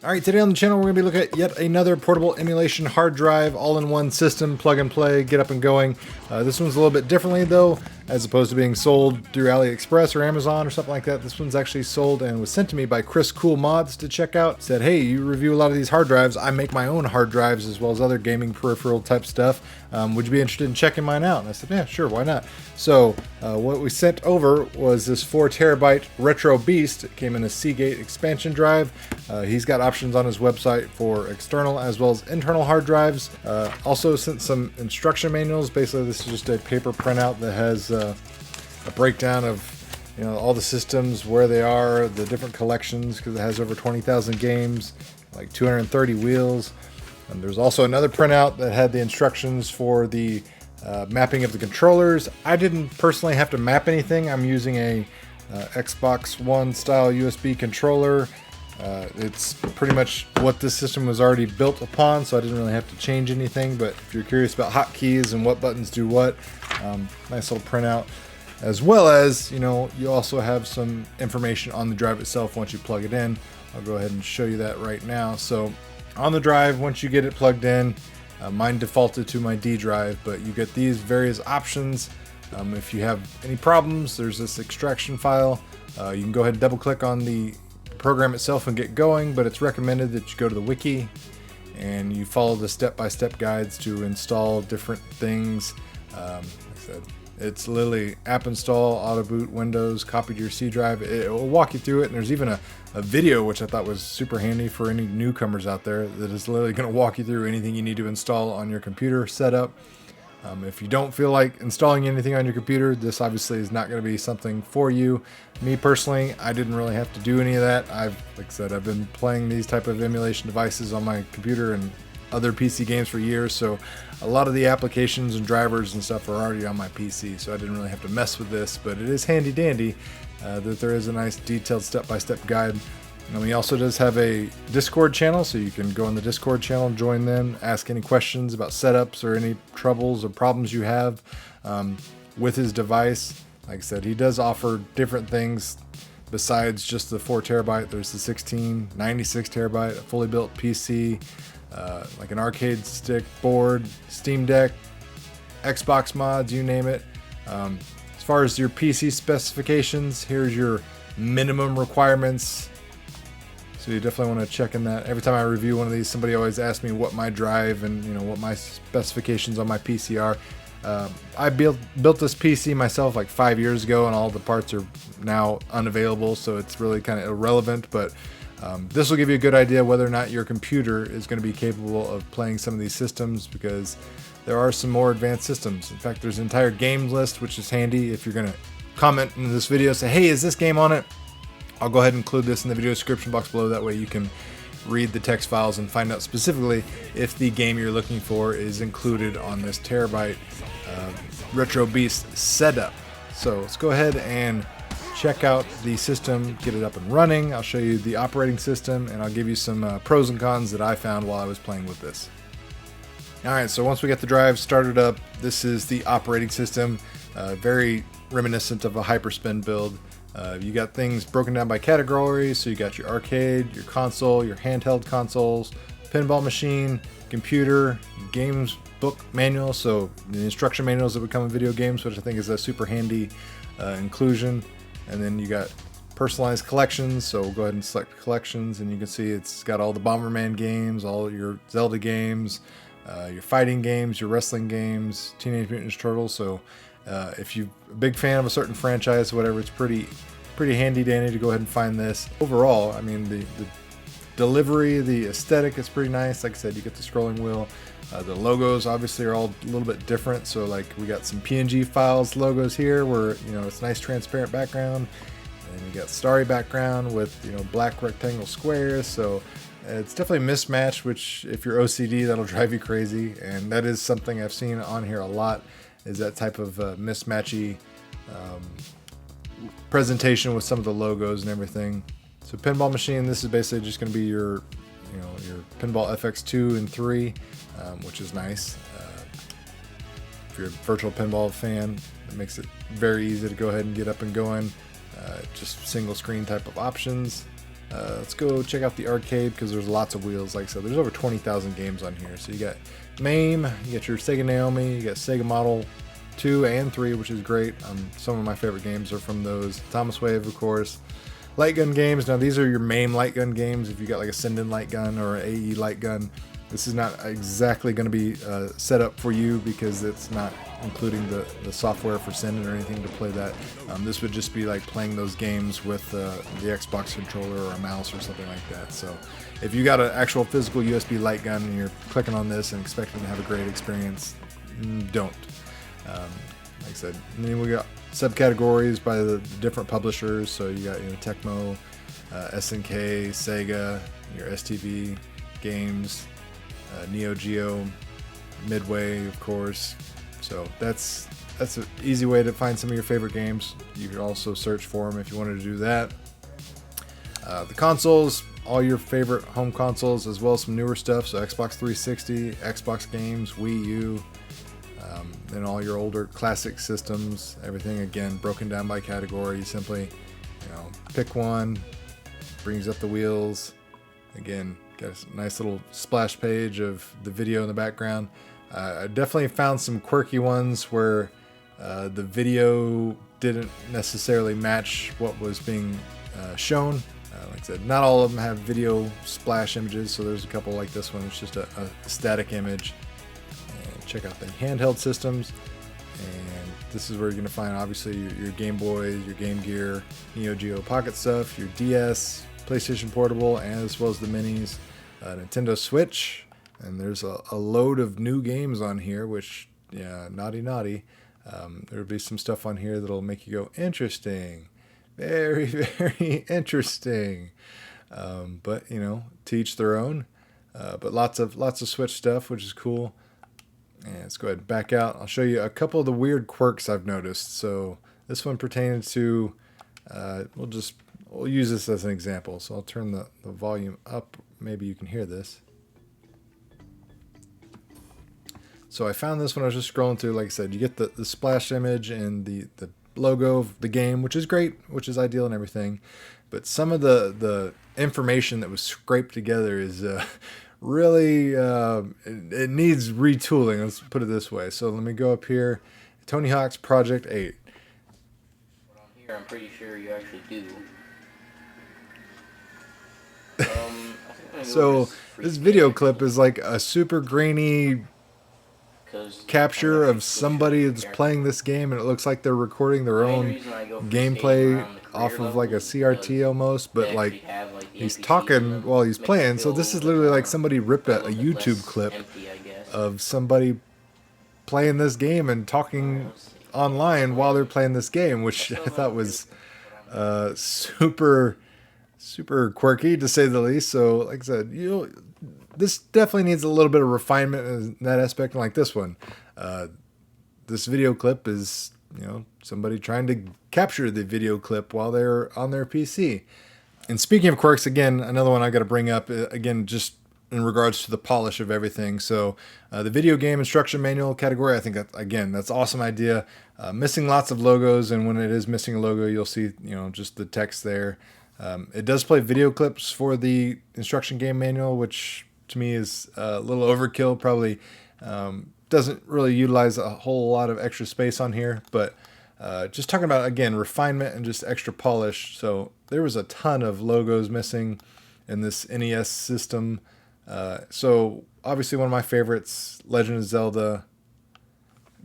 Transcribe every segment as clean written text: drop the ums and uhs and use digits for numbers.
Alright, today on the channel we're going to be looking at yet another portable emulation hard drive, all-in-one system, plug and play, get up and going. This one's a little bit differently though, as opposed to being sold through AliExpress or Amazon or something like that. This one's actually sold and was sent to me by Chris Cool Mods to check out. Said, hey, you review a lot of these hard drives. I make my own hard drives as well as other gaming peripheral type stuff. Would you be interested in checking mine out? And I said, yeah, sure, why not? So what we sent over was this 4 terabyte Retro Beast. It came in a Seagate expansion drive. He's got options on his website for external as well as internal hard drives. Also sent some instruction manuals. Basically, this is just a paper printout that has a breakdown of all the systems, where they are, the different collections, because it has over 20,000 games, like 230 wheels. And there's also another printout that had the instructions for the mapping of the controllers. I didn't personally have to map anything. I'm using a Xbox One style USB controller. It's pretty much what this system was already built upon, so I didn't really have to change anything. But if you're curious about hotkeys and what buttons do what, nice little printout. As well as, you also have some information on the drive itself once you plug it in. I'll go ahead and show you that right now. So on the drive, once you get it plugged in, mine defaulted to my D drive, but you get these various options. If you have any problems, there's this extraction file. You can go ahead and double click on the program itself and get going, but it's recommended that you go to the wiki and you follow the step-by-step guides to install different things. Like I said, it's literally app install, auto boot, Windows, copy to your C drive. It will walk you through it, and there's even a video which I thought was super handy for any newcomers out there that is literally going to walk you through anything you need to install on your computer setup. If you don't feel like installing anything on your computer, this obviously is not going to be something for you. Me personally, I didn't really have to do any of that. Like I said, I've been playing these type of emulation devices on my computer and other PC games for years, so a lot of the applications and drivers and stuff are already on my PC, so I didn't really have to mess with this. But it is handy dandy that there is a nice detailed step-by-step guide. And he also does have a Discord channel, so you can go on the Discord channel, join them, ask any questions about setups or any troubles or problems you have with his device. Like I said, he does offer different things besides just the 4 terabyte. There's the 16, 96 terabyte, a fully built PC, like an arcade stick, board, Steam Deck, Xbox mods, you name it. As far as your PC specifications, here's your minimum requirements. So you definitely want to check in that. Every time I review one of these, somebody always asks me what my drive and what my specifications on my PC are. I built this PC myself like 5 years ago, and all the parts are now unavailable, so it's really kind of irrelevant. But this will give you a good idea whether or not your computer is going to be capable of playing some of these systems, because there are some more advanced systems. In fact, there's an entire game list, which is handy if you're going to comment in this video, say, hey, is this game on it? I'll go ahead and include this in the video description box below. That way you can read the text files and find out specifically if the game you're looking for is included on this terabyte Retro Beast setup. So let's go ahead and check out the system, get it up and running. I'll show you the operating system, and I'll give you some pros and cons that I found while I was playing with this. Alright, so once we get the drive started up, this is the operating system, very reminiscent of a Hyperspin build. You got things broken down by categories, so you got your arcade, your console, your handheld consoles, pinball machine, computer, games book manual, so the instruction manuals that would come in video games, which I think is a super handy inclusion. And then you got personalized collections, so we'll go ahead and select collections, and you can see it's got all the Bomberman games, all your Zelda games, your fighting games, your wrestling games, Teenage Mutant Ninja Turtles. So if you're a big fan of a certain franchise or whatever, it's pretty handy dandy to go ahead and find this. Overall, I mean, the delivery, the aesthetic is pretty nice. Like I said, you get the scrolling wheel. The logos obviously are all a little bit different. So like we got some PNG files logos here where it's nice transparent background, and you got starry background with black rectangle squares. So it's definitely mismatched, which if you're OCD, that'll drive you crazy. And that is something I've seen on here a lot, is that type of mismatchy presentation with some of the logos and everything. So pinball machine, this is basically just going to be your Pinball FX2 and 3, which is nice. If you're a virtual pinball fan, it makes it very easy to go ahead and get up and going. Just single screen type of options. Let's go check out the arcade because there's lots of wheels. Like I said, there's over 20,000 games on here. So you got MAME, you got your Sega Naomi, you got Sega Model 2 and 3, which is great. Some of my favorite games are from those. Thomas Wave, of course. Light gun games. Now these are your MAME light gun games. If you got like a Senden light gun or an AE light gun, this is not exactly going to be set up for you because it's not including the software for Senden or anything to play that. This would just be like playing those games with the Xbox controller or a mouse or something like that. So if you got an actual physical USB light gun and you're clicking on this and expecting to have a great experience, don't. Like I said, and then we got subcategories by the different publishers. So you got Tecmo, SNK, Sega, your STV games, Neo Geo, Midway, of course. So that's an easy way to find some of your favorite games. You could also search for them if you wanted to do that. The consoles, all your favorite home consoles, as well as some newer stuff. So Xbox 360, Xbox games, Wii U, and all your older classic systems. Everything again broken down by category. You simply, pick one, brings up the wheels. Again, got a nice little splash page of the video in the background. I definitely found some quirky ones where the video didn't necessarily match what was being shown. Like I said, not all of them have video splash images, so there's a couple like this one. It's just a static image. And check out the Handheld Systems. And this is where you're going to find, obviously, your Game Boys, your Game Gear, Neo Geo Pocket stuff, your DS, PlayStation Portable, and as well as the minis, Nintendo Switch. And there's a load of new games on here, which, naughty. There'll be some stuff on here that'll make you go, interesting. Very, very interesting. But, to each their own. But lots of Switch stuff, which is cool. And let's go ahead and back out. I'll show you a couple of the weird quirks I've noticed. So this one pertains to, we'll use this as an example. So I'll turn the volume up. Maybe you can hear this. So I found this when I was just scrolling through. Like I said, you get the splash image and the logo of the game, which is great, which is ideal and everything. But some of the information that was scraped together is really, it needs retooling. Let's put it this way. So let me go up here. Tony Hawk's Project 8. On here, I'm pretty sure you actually do. So this video clip is like a super grainy capture of somebody that's playing this game, and it looks like they're recording their own gameplay off of like a CRT almost, but like he's talking while he's playing. So this is literally like somebody ripped a YouTube clip of somebody playing this game and talking online while they're playing this game, which I thought was super quirky, to say the least. So like I said, this definitely needs a little bit of refinement in that aspect. And like this one, this video clip is, somebody trying to capture the video clip while they're on their PC. And speaking of quirks, again, another one I got to bring up, again, just in regards to the polish of everything. So the video game instruction manual category, I think that's an awesome idea. Missing lots of logos, and when it is missing a logo, you'll see, just the text there. It does play video clips for the instruction game manual, which to me is a little overkill. Probably doesn't really utilize a whole lot of extra space on here, but just talking about, again, refinement and just extra polish. So there was a ton of logos missing in this NES system. So obviously one of my favorites, Legend of Zelda,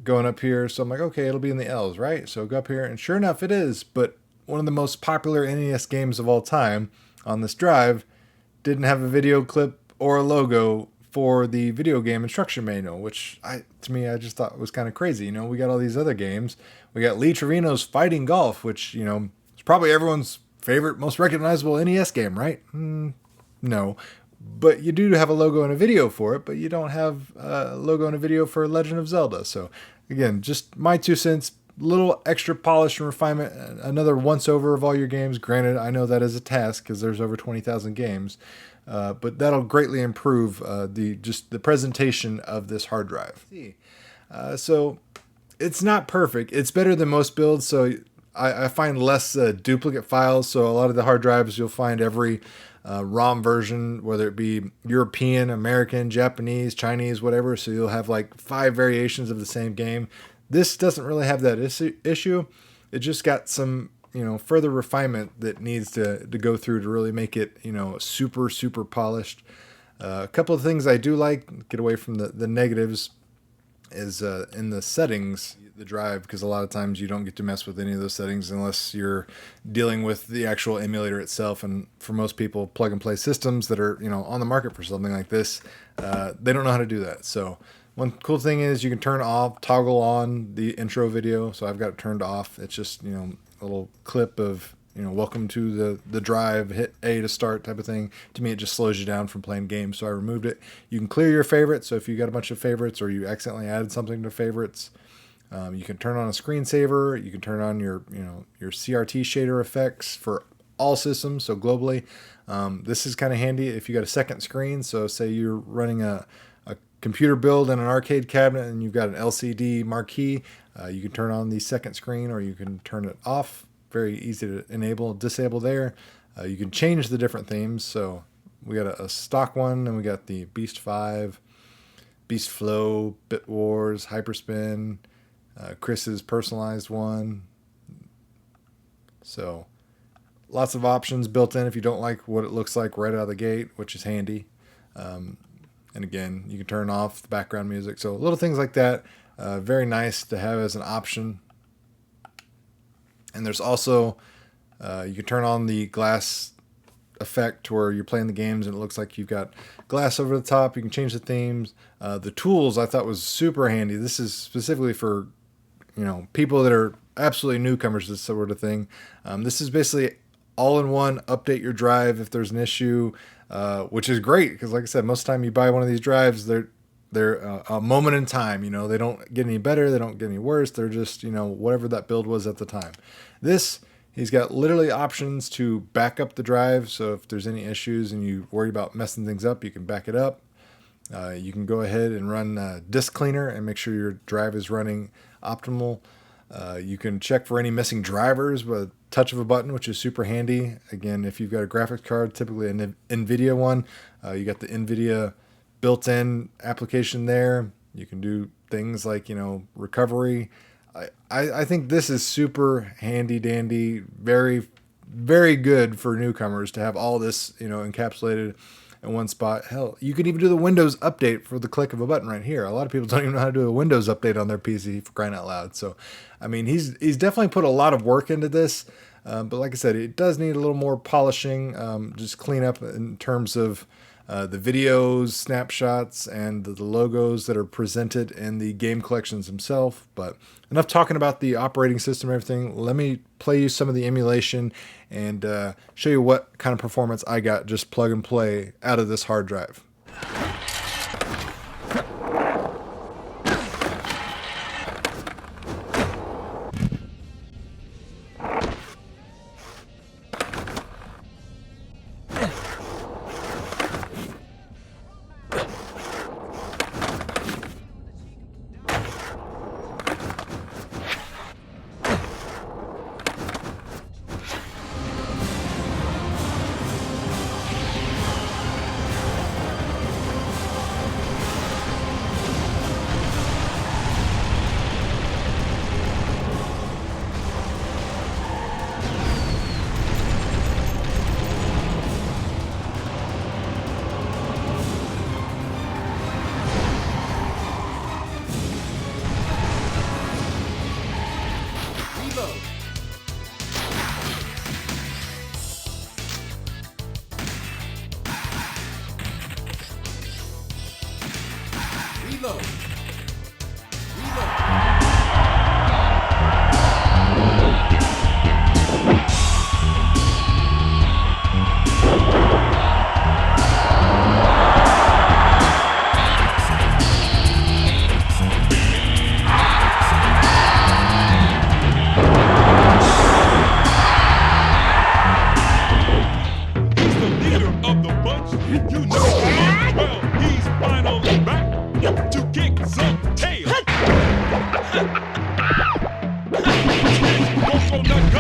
going up here. So I'm like, okay, it'll be in the L's, right? So go up here, and sure enough, it is. But one of the most popular NES games of all time on this drive didn't have a video clip or a logo for the video game instruction manual, which to me, I just thought was kind of crazy. We got all these other games. We got Lee Trevino's Fighting Golf, which, is probably everyone's favorite, most recognizable NES game, right? No. But you do have a logo and a video for it, but you don't have a logo and a video for Legend of Zelda. So again, just my 2 cents, little extra polish and refinement, another once over of all your games. Granted, I know that is a task because there's over 20,000 games, but that'll greatly improve the presentation of this hard drive. So it's not perfect. It's better than most builds. So I find less duplicate files. So a lot of the hard drives, you'll find every ROM version, whether it be European, American, Japanese, Chinese, whatever. So you'll have like 5 variations of the same game. This doesn't really have that issue. It just got some, further refinement that needs to go through to really make it, super, super polished. A couple of things I do like, get away from the negatives, is in the settings, the drive, because a lot of times you don't get to mess with any of those settings unless you're dealing with the actual emulator itself. And for most people, plug and play systems that are on the market for something like this, they don't know how to do that. So one cool thing is you can toggle on the intro video. So I've got it turned off. It's just a little clip of welcome to the drive, hit A to start type of thing. To me, it just slows you down from playing games, so I removed it. You can clear your favorites, so if you got a bunch of favorites or you accidentally added something to favorites, you can turn on a screensaver. You can turn on your CRT shader effects for all systems, so globally. This is kind of handy if you got a second screen. So say you're running a computer build in an arcade cabinet and you've got an LCD marquee, you can turn on the second screen or you can turn it off. Very easy to enable, disable there. You can change the different themes. So we got a stock one, and we got the Beast 5, Beast Flow, Bit Wars, Hyperspin, Chris's personalized one. So lots of options built in if you don't like what it looks like right out of the gate, which is handy. And again, you can turn off the background music. So little things like that, very nice to have as an option. And there's also, you can turn on the glass effect where you're playing the games and it looks like you've got glass over the top. You can change the themes. The tools I thought was super handy. This is specifically for, people that are absolutely newcomers to this sort of thing. This is basically all-in-one, update your drive if there's an issue, which is great because, like I said, most of the time you buy one of these drives, they're a moment in time. They don't get any better, they don't get any worse. They're just whatever that build was at the time. This, he's got literally options to back up the drive. So if there's any issues and you worry about messing things up, you can back it up. You can go ahead and run disk cleaner and make sure your drive is running optimal. You can check for any missing drivers with a touch of a button, which is super handy. Again, if you've got a graphics card, typically an NVIDIA one, you got the NVIDIA built-in application there. You can do things like, recovery. I think this is super handy dandy, very, very good for newcomers to have all this, encapsulated in one spot. Hell, you can even do the Windows update for the click of a button right here. A lot of people don't even know how to do a Windows update on their PC, for crying out loud. So, I mean, he's definitely put a lot of work into this. But like I said, it does need a little more polishing, just clean up in terms of the videos, snapshots, and the logos that are presented in the game collections themselves. But enough talking about the operating system and everything. Let me play you some of the emulation and show you what kind of performance I got just plug and play out of this hard drive. Reload. Not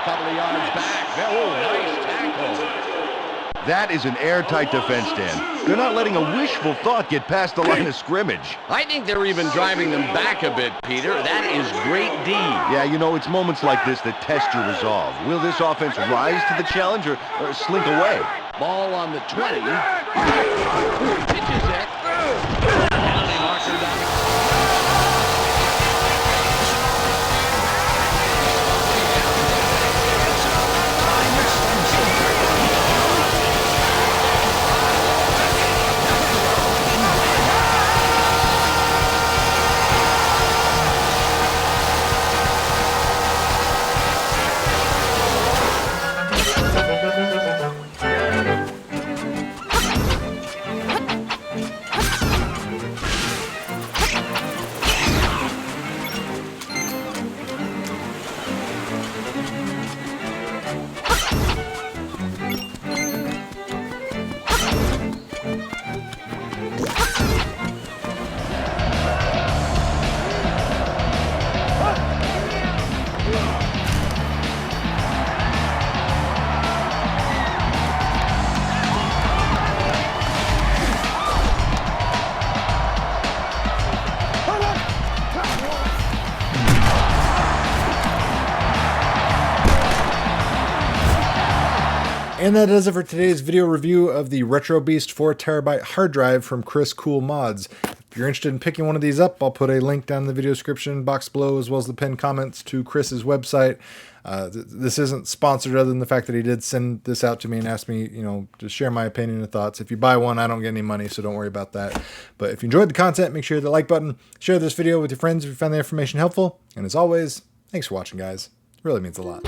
couple of yards back. Oh, nice tackle. That is an airtight defense, Dan. They're not letting a wishful thought get past the line of scrimmage. I think they're even driving them back a bit, Peter. That is great D. Yeah, you know, it's moments like this that test your resolve. Will this offense rise to the challenge or slink away? Ball on the 20. Pitches it. Penalty marker down. And that does it for today's video review of the Retro Beast 4TB hard drive from Chris Cool Mods. If you're interested in picking one of these up, I'll put a link down in the video description box below, as well as the pinned comments to Chris's website. This isn't sponsored other than the fact that he did send this out to me and ask me, to share my opinion and thoughts. If you buy one, I don't get any money, so don't worry about that. But if you enjoyed the content, make sure you hit the like button, share this video with your friends if you found the information helpful. And as always, thanks for watching, guys. It really means a lot.